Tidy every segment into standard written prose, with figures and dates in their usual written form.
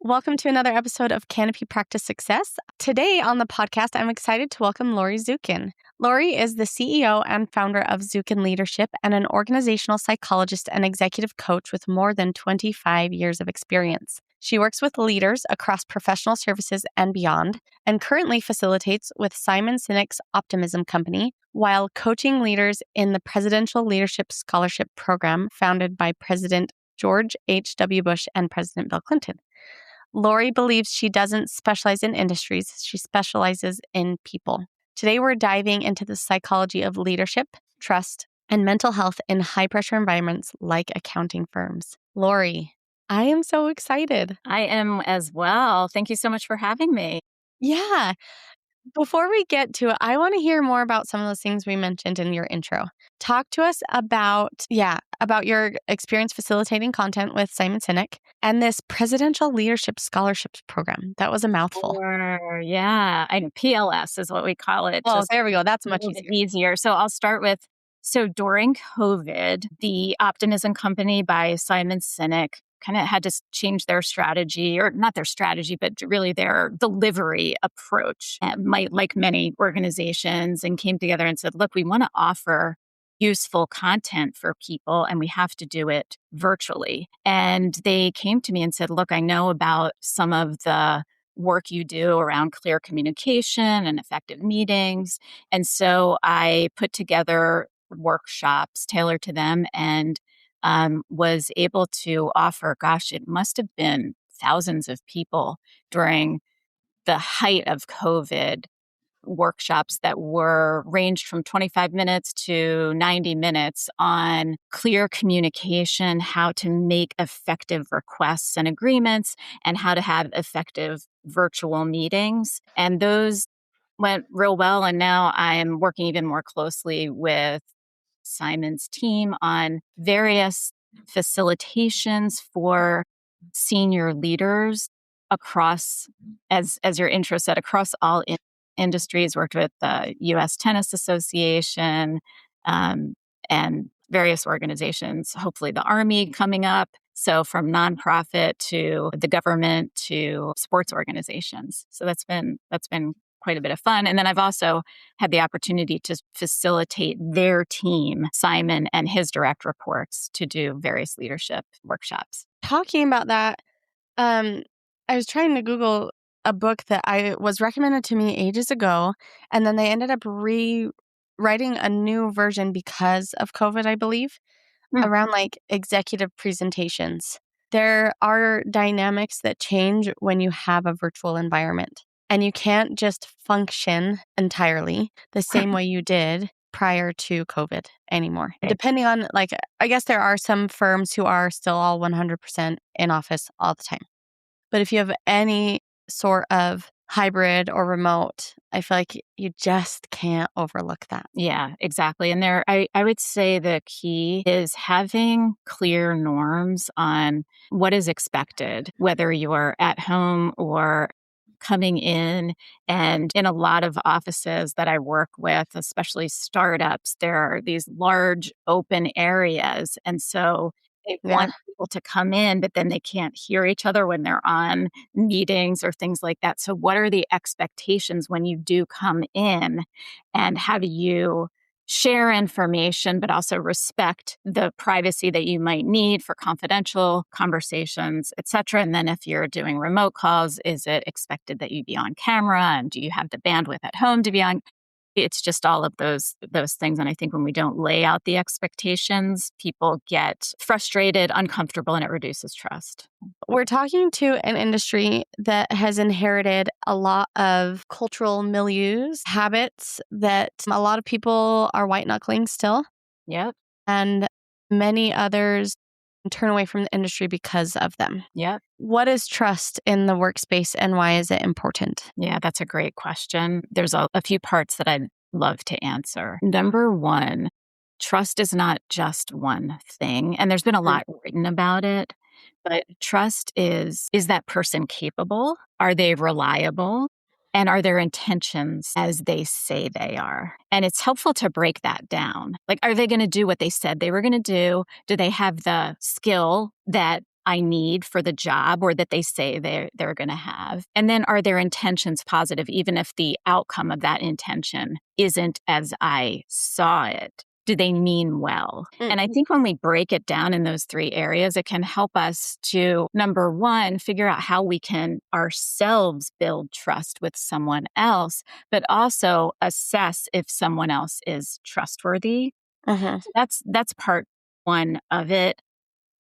Welcome to another episode of Canopy Practice Success. Today on the podcast, I'm excited to welcome Lori Zukin. Lori is the CEO and founder of Zukin Leadership and an organizational psychologist and executive coach with more than 25 years of experience. She works with leaders across professional services and beyond, and currently facilitates with Simon Sinek's Optimism company while coaching leaders in the Presidential Leadership Scholarship Program founded by President George H.W. Bush and President Bill Clinton. Lori believes she doesn't specialize in industries, she specializes in people. Today, we're diving into the psychology of leadership, trust, and mental health in high-pressure environments like accounting firms. Lori, I am so excited. I am as well. Thank you so much for having me. Yeah. Before we get to it, I want to hear more about some of those things we mentioned in your intro. Talk to us about your experience facilitating content with Simon Sinek and this Presidential Leadership Scholarships Program. That was a mouthful. Sure, yeah. PLS is what we call it. Oh, just there we go. That's a much little bit easier. easier. So I'll start with, during COVID, the Optimism company by Simon Sinek kind of had to change their strategy, or not their strategy, but really their delivery approach, like many organizations, and came together and said, look, we want to offer useful content for people, and we have to do it virtually. And they came to me and said, look, I know about some of the work you do around clear communication and effective meetings. And so I put together workshops tailored to them and was able to offer, it must have been thousands of people during the height of COVID, workshops that were ranged from 25 minutes to 90 minutes on clear communication, how to make effective requests and agreements, and how to have effective virtual meetings. And those went real well. And now I'm working even more closely with Simon's team on various facilitations for senior leaders across, as your intro said, across all industries. Worked with the U.S. Tennis Association and various organizations, hopefully the Army coming up. So from nonprofit to the government to sports organizations. So that's been quite a bit of fun. And then I've also had the opportunity to facilitate their team, Simon and his direct reports, to do various leadership workshops. Talking about that, I was trying to Google a book that I was recommended to me ages ago, and then they ended up rewriting a new version because of COVID, I believe, around like executive presentations. There are dynamics that change when you have a virtual environment, and you can't just function entirely the same way you did prior to COVID anymore. Okay. Depending on, I guess there are some firms who are still all 100% in office all the time. But if you have any sort of hybrid or remote, I feel like you just can't overlook that. Yeah, exactly. And I would say the key is having clear norms on what is expected, whether you're at home or coming in. And in a lot of offices that I work with, especially startups, there are these large open areas. And so they want people to come in, but then they can't hear each other when they're on meetings or things like that. So what are the expectations when you do come in, and how do you share information, but also respect the privacy that you might need for confidential conversations, et cetera? And then if you're doing remote calls, is it expected that you be on camera? And do you have the bandwidth at home to be on? It's just all of those things. And I think when we don't lay out the expectations, people get frustrated, uncomfortable, and it reduces trust. We're talking to an industry that has inherited a lot of cultural milieus, habits that a lot of people are white knuckling still. Yep. And many others turn away from the industry because of them. Yep. What is trust in the workspace, and why is it important? Yeah, that's a great question. There's a few parts that I'd love to answer. Number one, trust is not just one thing. And there's been a lot written about it. But trust is that person capable? Are they reliable? And are their intentions as they say they are? And it's helpful to break that down. Like, are they going to do what they said they were going to do? Do they have the skill that I need for the job or that they say they're going to have? And then are their intentions positive, even if the outcome of that intention isn't as I saw it? Do they mean well? And I think when we break it down in those three areas, it can help us to, number one, figure out how we can ourselves build trust with someone else, but also assess if someone else is trustworthy. Mm-hmm. So that's part one of it.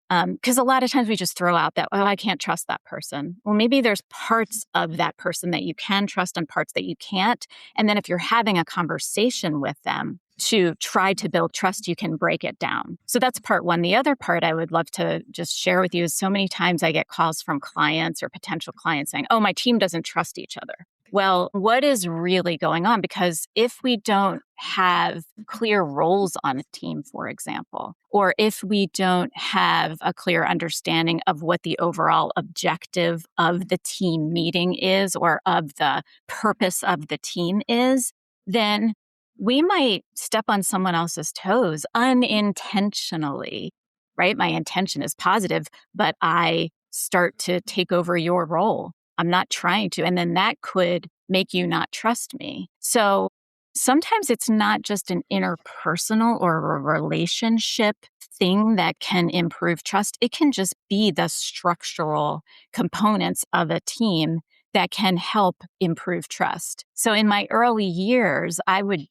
Because a lot of times we just throw out that, oh, I can't trust that person. Well, maybe there's parts of that person that you can trust and parts that you can't. And then if you're having a conversation with them to try to build trust, you can break it down. So that's part one. The other part I would love to just share with you is so many times I get calls from clients or potential clients saying, oh, my team doesn't trust each other. Well, what is really going on? Because if we don't have clear roles on a team, for example, or if we don't have a clear understanding of what the overall objective of the team meeting is or of the purpose of the team is, then we might step on someone else's toes unintentionally, right? My intention is positive, but I start to take over your role. I'm not trying to. And then that could make you not trust me. So sometimes it's not just an interpersonal or a relationship thing that can improve trust. It can just be the structural components of a team that can help improve trust. So in my early years, I would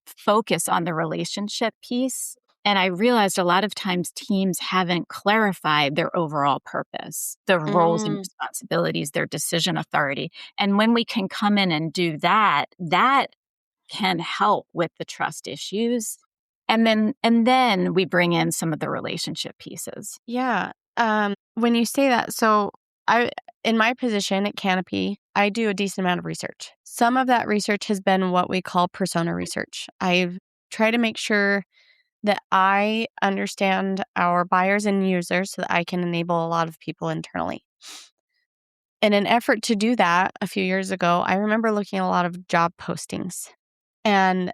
focus on the relationship piece. And I realized a lot of times teams haven't clarified their overall purpose, their roles and responsibilities, their decision authority. And when we can come in and do that, that can help with the trust issues. And then we bring in some of the relationship pieces. Yeah. When you say that, so in my position at Canopy, I do a decent amount of research. Some of that research has been what we call persona research. I've tried to make sure that I understand our buyers and users so that I can enable a lot of people internally. In an effort to do that a few years ago, I remember looking at a lot of job postings and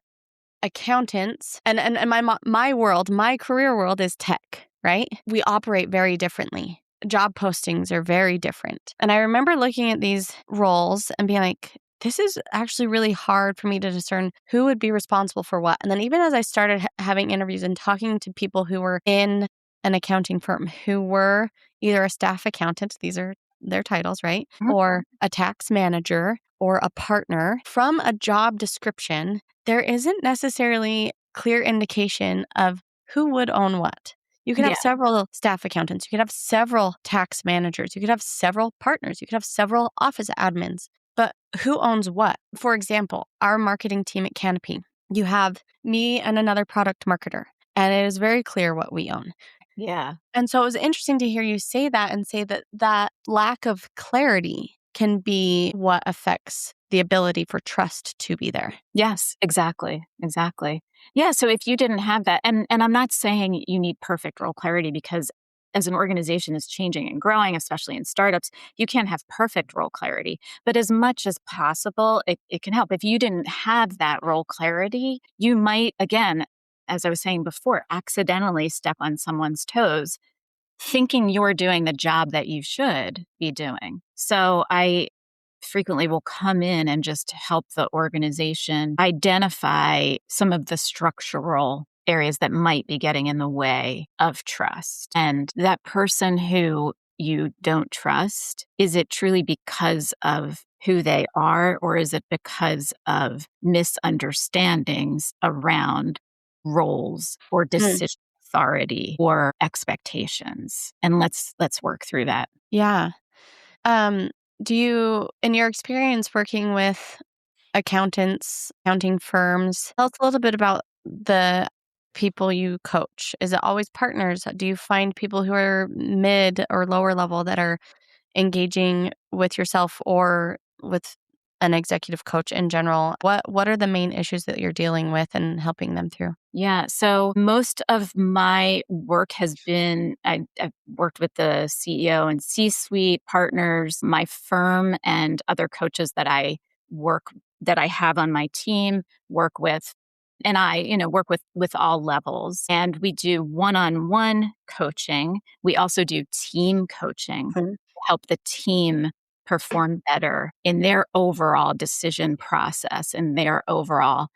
accountants and my world, my career world is tech, right? We operate very differently. Job postings are very different. And I remember looking at these roles and being like, this is actually really hard for me to discern who would be responsible for what. And then even as I started having interviews and talking to people who were in an accounting firm, who were either a staff accountant, these are their titles, right? Mhm. Or a tax manager or a partner, from a job description, there isn't necessarily clear indication of who would own what. You could have Yeah. several staff accountants. You could have several tax managers. You could have several partners. You could have several office admins. But who owns what? For example, our marketing team at Canopy, you have me and another product marketer, and it is very clear what we own. Yeah. And so it was interesting to hear you say that and say that that lack of clarity can be what affects the ability for trust to be there. Yes, exactly. Exactly. Yeah. So if you didn't have that, and I'm not saying you need perfect role clarity because as an organization is changing and growing, especially in startups, you can't have perfect role clarity. But as much as possible, it can help. If you didn't have that role clarity, you might, again, as I was saying before, accidentally step on someone's toes, thinking you're doing the job that you should be doing. So I frequently will come in and just help the organization identify some of the structural areas that might be getting in the way of trust. And that person who you don't trust, is it truly because of who they are, or is it because of misunderstandings around roles or decision authority or expectations? And let's work through that. Yeah. Do you, in your experience working with accountants, accounting firms, tell us a little bit about the people you coach. Is it always partners? Do you find people who are mid or lower level that are engaging with yourself or with an executive coach in general? What are the main issues that you're dealing with and helping them through? Yeah. So most of my work has been, I've worked with the CEO and C-suite partners, my firm, and other coaches that I have on my team work with and I, work with all levels, and we do one-on-one coaching. We also do team coaching to help the team perform better in their overall decision process and their overall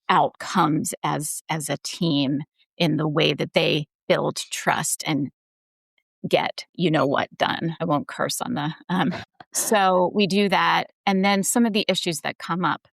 outcomes as a team in the way that they build trust and get what done. I won't curse on the so we do that. And then some of the issues that come up,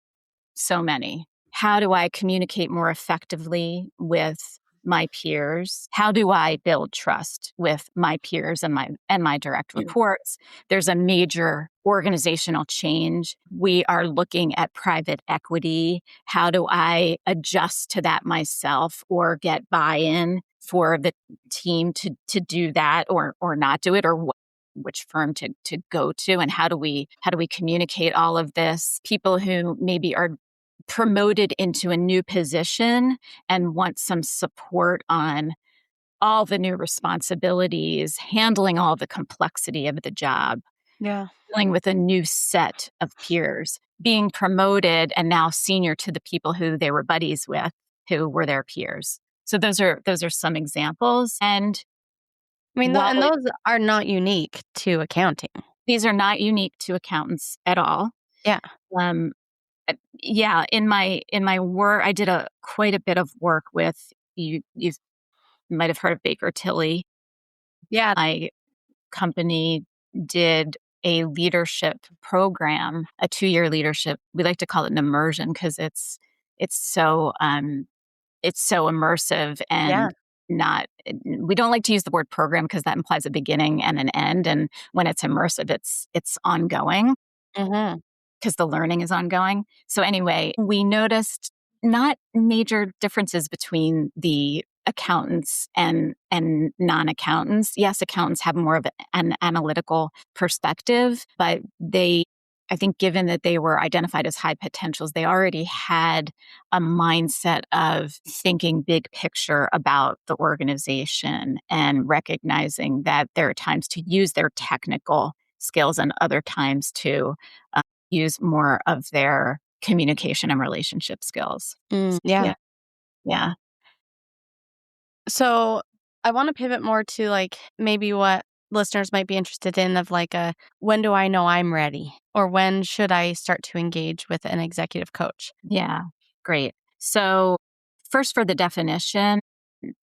so many. How do I communicate more effectively with my peers? How do I build trust with my peers and my direct reports? There's a major organizational change. We are looking at private equity. How do I adjust to that myself or get buy-in for the team to do that or not do it, or which firm to go to? And how do we communicate all of this? People who maybe are promoted into a new position and want some support on all the new responsibilities, handling all the complexity of the job, dealing with a new set of peers, being promoted and now senior to the people who they were buddies with, who were their peers. So those are some examples. And I mean, and those are not unique to accounting. These are not unique to accountants at all. Yeah. Yeah, in my work, I did quite a bit of work with you. You might have heard of Baker Tilly. Yeah, my company did a leadership program, a 2-year leadership. We like to call it an immersion because it's so immersive and not. We don't like to use the word program because that implies a beginning and an end. And when it's immersive, it's ongoing. Because the learning is ongoing. So anyway, we noticed not major differences between the accountants and non-accountants. Yes, accountants have more of an analytical perspective, but I think given that they were identified as high potentials, they already had a mindset of thinking big picture about the organization and recognizing that there are times to use their technical skills and other times to use more of their communication and relationship skills. Yeah. So I want to pivot more to maybe what listeners might be interested in of when do I know I'm ready? Or when should I start to engage with an executive coach? Yeah, great. So first, for the definition,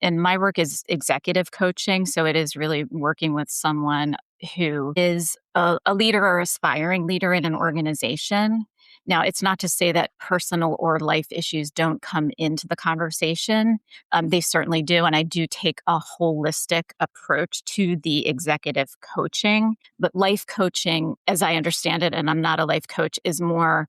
and my work is executive coaching. So it is really working with someone who is a leader or aspiring leader in an organization. Now, it's not to say that personal or life issues don't come into the conversation. They certainly do. And I do take a holistic approach to the executive coaching. But life coaching, as I understand it, and I'm not a life coach, it's more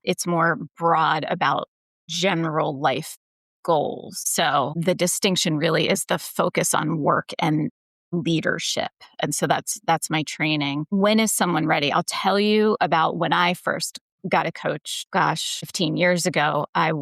broad about general life goals. So the distinction really is the focus on work and leadership. And so that's my training. When is someone ready? I'll tell you about when I first got a coach. 15 years ago, I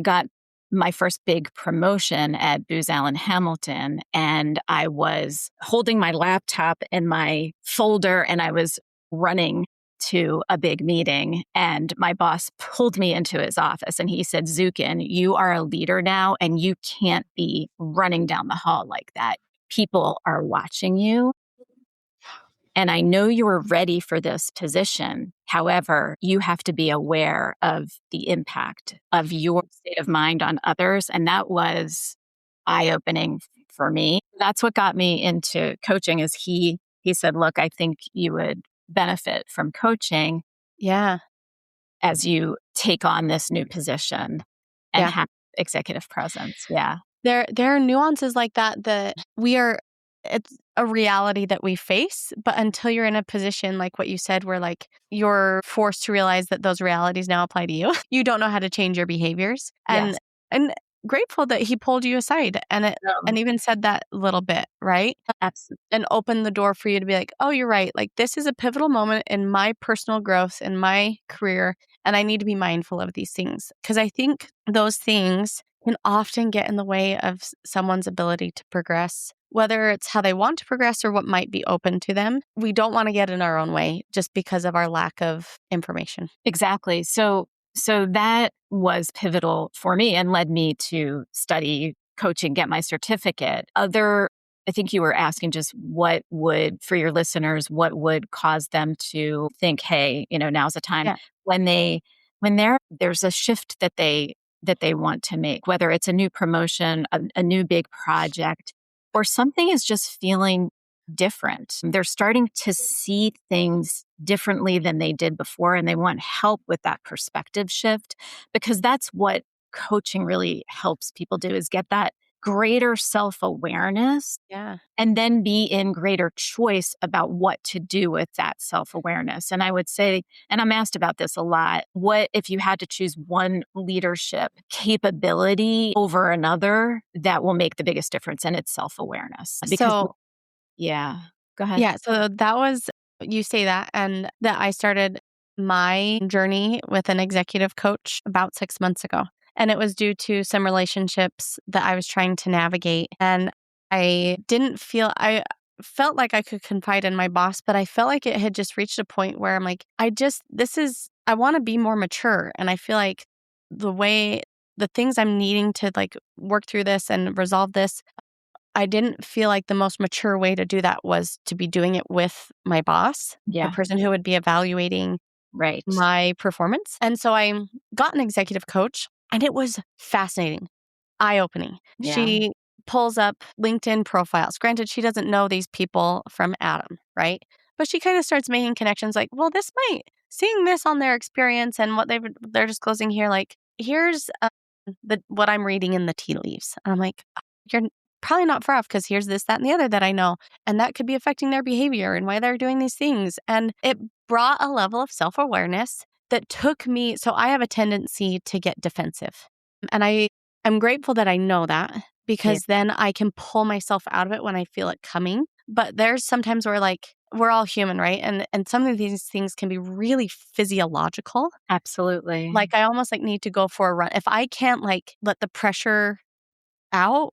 got my first big promotion at Booz Allen Hamilton, and I was holding my laptop and my folder, and I was running to a big meeting, and my boss pulled me into his office and he said, "Zukin, you are a leader now and you can't be running down the hall like that. People are watching you. And I know you are ready for this position. However, you have to be aware of the impact of your state of mind on others." And that was eye-opening for me. That's what got me into coaching. Is he said, "Look, I think you would benefit from coaching as you take on this new position and have executive presence." There are nuances like that it's a reality that we face, but until you're in a position like what you said, where you're forced to realize that those realities now apply to you, you don't know how to change your behaviors. And grateful that he pulled you aside and even said that little bit, right? Absolutely. And opened the door for you to be like, "Oh, you're right. This is a pivotal moment in my personal growth, in my career, and I need to be mindful of these things." Because I think those things can often get in the way of someone's ability to progress, whether it's how they want to progress or what might be open to them. We don't want to get in our own way just because of our lack of information. Exactly. So So that was pivotal for me and led me to study coaching, get my certificate. I think you were asking just what would, for your listeners, what would cause them to think, hey, now's the time Yeah. when there's a shift that they want to make, whether it's a new promotion, a new big project, or something is just feeling different. They're starting to see things differently than they did before, and they want help with that perspective shift, because that's what coaching really helps people do, is get that greater self-awareness Yeah. and then be in greater choice about what to do with that self-awareness. And I would say, and I'm asked about this a lot, what if you had to choose one leadership capability over another that will make the biggest difference? And it's self-awareness. Because, So, yeah, go ahead. yeah, so that was, you say that, and that I started my journey with an executive coach about 6 months ago. And it was due to some relationships that I was trying to navigate. And I felt like I could confide in my boss, but I felt like it had just reached a point where I'm like, I want to be more mature. And I feel like the things I'm needing to like work through this and resolve this, I didn't feel like the most mature way to do that was to be doing it with my boss, the Yeah, person who would be evaluating right. my performance. And so I got an executive coach, and it was fascinating, eye-opening. Yeah, She pulls up LinkedIn profiles. Granted, she doesn't know these people from Adam, right? But she kind of starts making connections like, well, seeing this on their experience and what they're disclosing here, like, here's what I'm reading in the tea leaves. And I'm like, you're probably not far off, because here's this, that, and the other that I know. And that could be affecting their behavior and why they're doing these things. And it brought a level of self-awareness that took me. So I have a tendency to get defensive. And I'm grateful that I know that, yeah, because then I can pull myself out of it when I feel it coming. But there's sometimes where like we're all human, right? And some of these things can be really physiological. absolutely. Like I almost like need to go for a run. If I can't like let the pressure out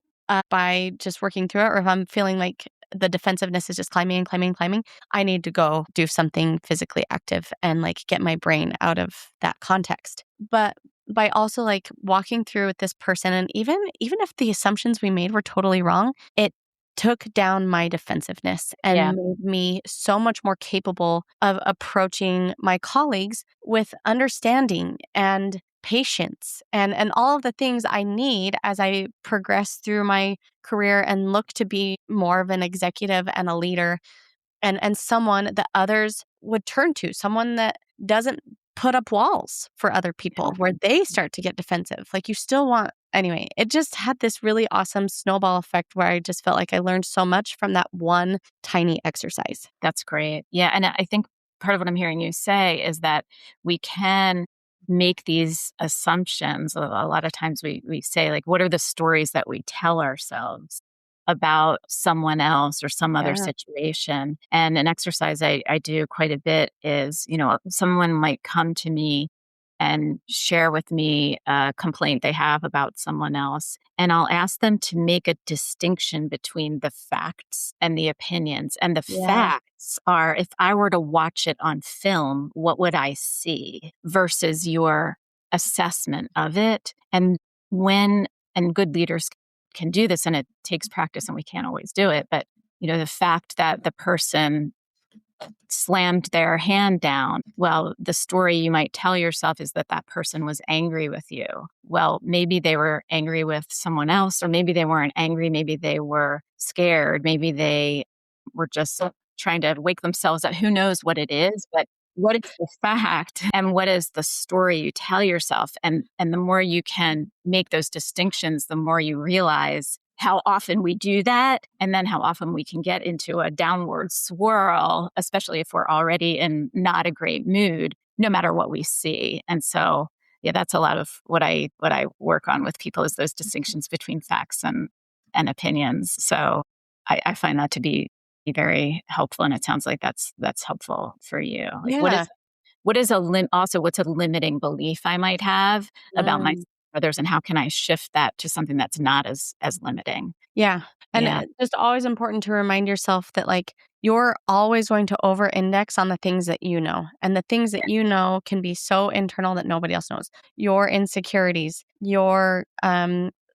by just working through it, or if I'm feeling like the defensiveness is just climbing and climbing and climbing, I need to go do something physically active and like get my brain out of that context. But by also like walking through with this person, and even if the assumptions we made were totally wrong, it took down my defensiveness Yeah, and made me so much more capable of approaching my colleagues with understanding and patience and all of the things I need as I progress through my career and look to be more of an executive and a leader, and someone that others would turn to, someone that doesn't put up walls for other people where they start to get defensive. Like you still want, anyway, it just had this really awesome snowball effect where I just felt like I learned so much from that one tiny exercise. that's great. Yeah. And I think part of what I'm hearing you say is that we can make these assumptions. A lot of times we say, like, what are the stories that we tell ourselves about someone else or some other Yeah. situation? And an exercise I do quite a bit is, someone might come to me and share with me a complaint they have about someone else. And I'll ask them to make a distinction between the facts and the opinions. And the Yeah. facts are, if I were to watch it on film, what would I see versus your assessment of it? And good leaders can do this, and it takes practice and we can't always do it. But, the fact that the person slammed their hand down. Well, the story you might tell yourself is that that person was angry with you. Well, maybe they were angry with someone else, or maybe they weren't angry. Maybe they were scared. Maybe they were just trying to wake themselves up. Who knows what it is? But what is the fact and what is the story you tell yourself? And the more you can make those distinctions, the more you realize how often we do that, and then how often we can get into a downward swirl, especially if we're already in not a great mood, no matter what we see. And so, yeah, that's a lot of what I work on with people, is those distinctions between facts and opinions. So I find that to be very helpful, and it sounds like that's helpful for you. Like, Yeah. what's a limiting belief I might have about myself Mm. others, and how can I shift that to something that's not as limiting? Yeah. And Yeah. it's just always important to remind yourself that like you're always going to over index on the things that you know. And the things that you know can be so internal that nobody else knows. Your insecurities, your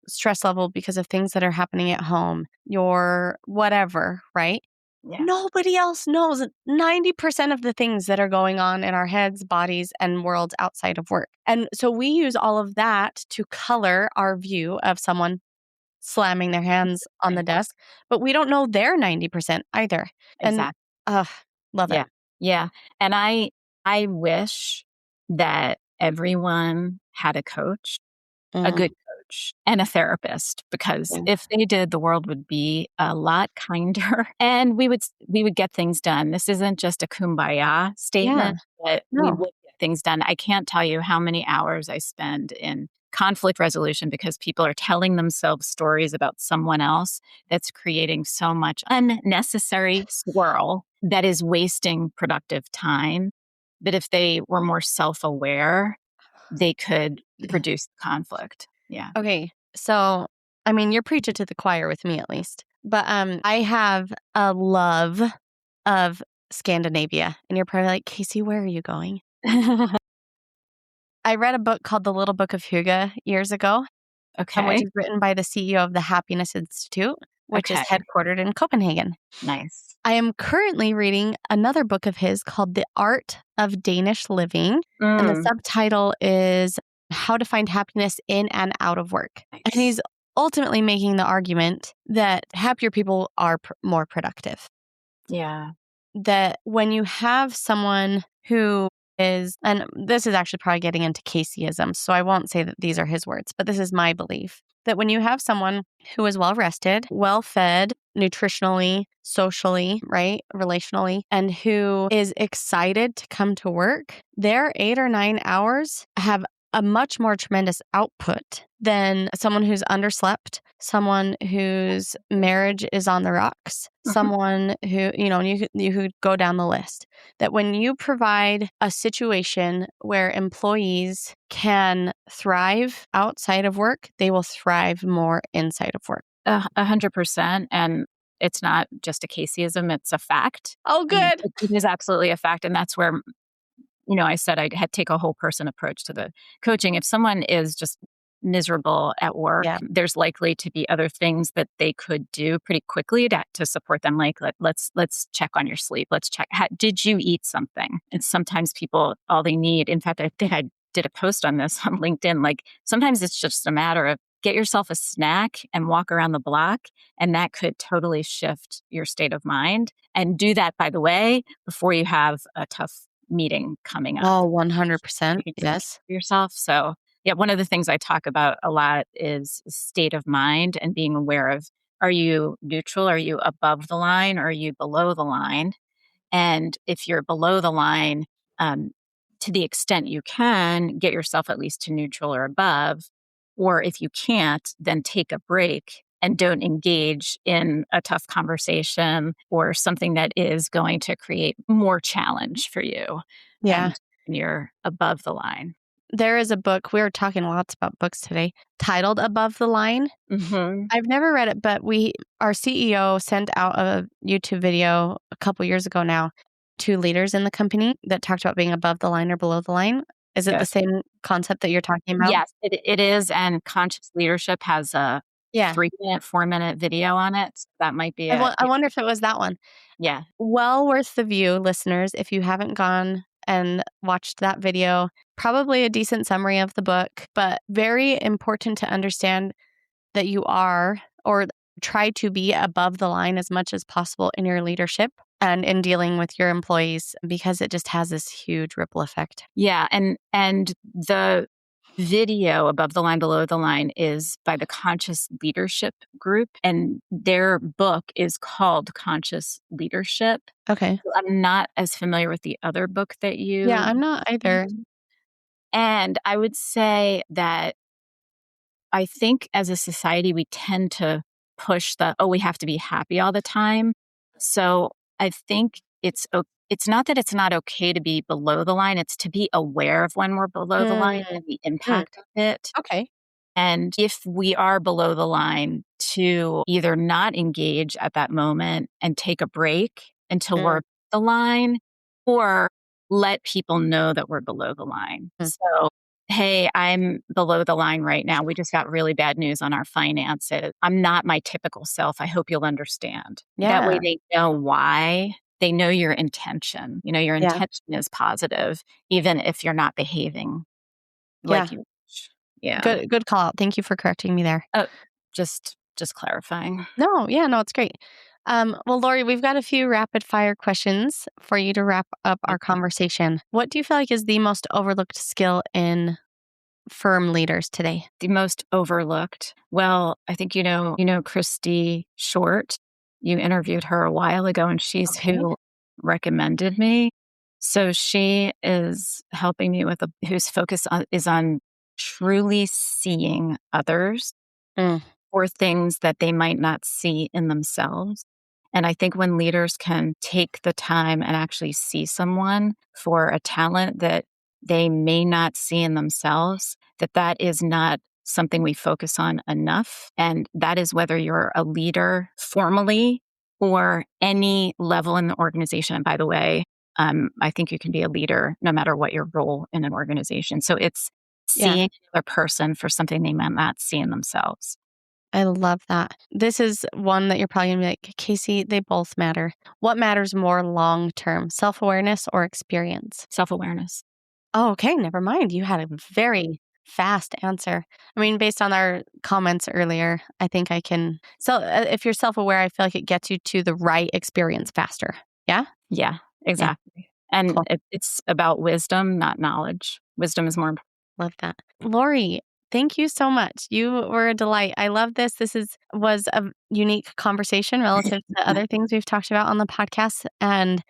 stress level because of things that are happening at home, your whatever, right? Yeah. Nobody else knows 90% of the things that are going on in our heads, bodies, and worlds outside of work. And so we use all of that to color our view of someone slamming their hands on the Right. desk, but we don't know their 90% either. And Exactly. ugh, love it. Yeah. Yeah. And I wish that everyone had a coach, a Mm, good coach, and a therapist, because yeah. if they did, the world would be a lot kinder and we would get things done. This isn't just a kumbaya Yeah. statement, but we No. would get things done. I can't tell you how many hours I spend in conflict resolution because people are telling themselves stories about someone else that's creating so much unnecessary swirl that is wasting productive time. That if they were more self-aware, they could reduce the conflict. Yeah. Okay. So, I mean, you're preaching to the choir with me at least. But I have a love of Scandinavia. And you're probably like, Casey, where are you going? I read a book called The Little Book of Huga years ago, which Okay. is written by the CEO of the Happiness Institute, which is Okay. headquartered in Copenhagen. Nice. I am currently reading another book of his called The Art of Danish Living, and the Mm, subtitle is How to Find Happiness in and Out of Work. And nice. he's ultimately making the argument that happier people are more productive. Yeah. That when you have someone who is, and this is actually probably getting into Caseyism, so I won't say that these are his words, but this is my belief that when you have someone who is well rested, well fed, nutritionally, socially, right, relationally, and who is excited to come to work, their 8 or 9 hours have a much more tremendous output than someone who's underslept, someone whose marriage is on the rocks, someone who, and you could go down the list. That when you provide a situation where employees can thrive outside of work, they will thrive more inside of work. 100%. And it's not just a Caseyism, it's a fact. Oh, And good. it is absolutely a fact. And that's where, I said I'd had take a whole person approach to the coaching. If someone is just miserable at work, Yeah. there's likely to be other things that they could do pretty quickly to support them. Like let's check on your sleep. Let's check. Did you eat something? And sometimes people, all they need. In fact, I think I did a post on this on LinkedIn. Like sometimes it's just a matter of get yourself a snack and walk around the block, and that could totally shift your state of mind. And do that, by the way, before you have a tough meeting coming up. Oh, You 100%. can take care Yes. of yourself. So, yeah, one of the things I talk about a lot is state of mind and being aware of, are you neutral? Are you above the line? Or are you below the line? And if you're below the line, um, to the extent you can, get yourself at least to neutral or above. Or if you can't, then take a break and don't engage in a tough conversation or something that is going to create more challenge for you. Yeah. And you're above the line. There is a book, we were talking lots about books today, titled Above the Line. Hmm. I've never read it, but our CEO sent out a YouTube video a couple years ago now to leaders in the company that talked about being above the line or below the line. Is it the Yes. same concept that you're talking about? Yes, it is. And conscious leadership has a Yeah. 3-minute, 4-minute video on it. So that might be a, I wonder if it was that one. yeah. Well worth the view, listeners, if you haven't gone and watched that video. Probably a decent summary of the book, but very important to understand that you are or try to be above the line as much as possible in your leadership and in dealing with your employees because it just has this huge ripple effect. Yeah, and the video Above the Line, Below the Line is by the Conscious Leadership Group, and their book is called Conscious Leadership. Okay. So I'm not as familiar with the other book that Yeah, you I'm not either. mentioned. And I would say that I think as a society, we tend to push we have to be happy all the time. So I think it's not that it's not okay to be below the line, it's to be aware of when we're below the line Mm, and the mm, impact of it. okay. And if we are below the line, to either not engage at that moment and take a break until we're Mm, above the line, or let people know that we're below the line. mm. So, hey, I'm below the line right now. We just got really bad news on our finances. I'm not my typical self. I hope you'll understand. That way Yeah. they know why. They know your intention. Your Yeah. intention is positive, even if you're not behaving Yeah. like you. Yeah. Good call out. Thank you for correcting me there. Oh, just clarifying. No, yeah, no, it's great. Well, Lori, we've got a few rapid fire questions for you to wrap up our Okay. conversation. What do you feel like is the most overlooked skill in firm leaders today? The most overlooked. Well, I think Christy Short. You interviewed her a while ago, and she's Okay. who recommended me. So she is helping me whose focus is on truly seeing others Mm, or things that they might not see in themselves. And I think when leaders can take the time and actually see someone for a talent that they may not see in themselves, that is not something we focus on enough. And that is whether you're a leader formally or any level in the organization. And by the way, I think you can be a leader no matter what your role in an organization. So it's yeah, seeing another person for something they might not see in themselves. I love that. This is one that you're probably gonna be like, Casey, they both matter. What matters more long term, self awareness or experience? Self-awareness. Oh, okay. Never mind. You had a very fast answer. I mean, based on our comments earlier, I think I can. So, if you're self aware, I feel like it gets you to the right experience faster. Yeah. Yeah, Yeah. exactly. And Cool. it's about wisdom, not knowledge. Wisdom is more important. Love that. Lori, thank you so much. You were a delight. I love this. Was a unique conversation relative to other things we've talked about on the podcast. And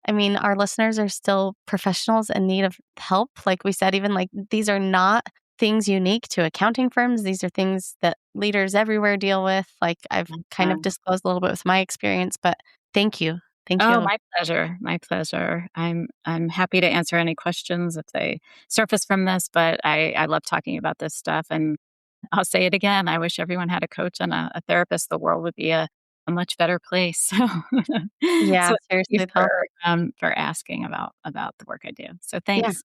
I mean, our listeners are still professionals in need of help. Like we said, even like these are not things unique to accounting firms. These are things that leaders everywhere deal with. Like I've kind of Um, disclosed a little bit with my experience, but thank you. Thank oh, you. my pleasure. My pleasure. I'm happy to answer any questions if they surface from this, but I love talking about this stuff. And I'll say it again. I wish everyone had a coach and a therapist. The world would be a much better place. So Yeah, thank you seriously though. for asking about the work I do. So Yeah. thanks.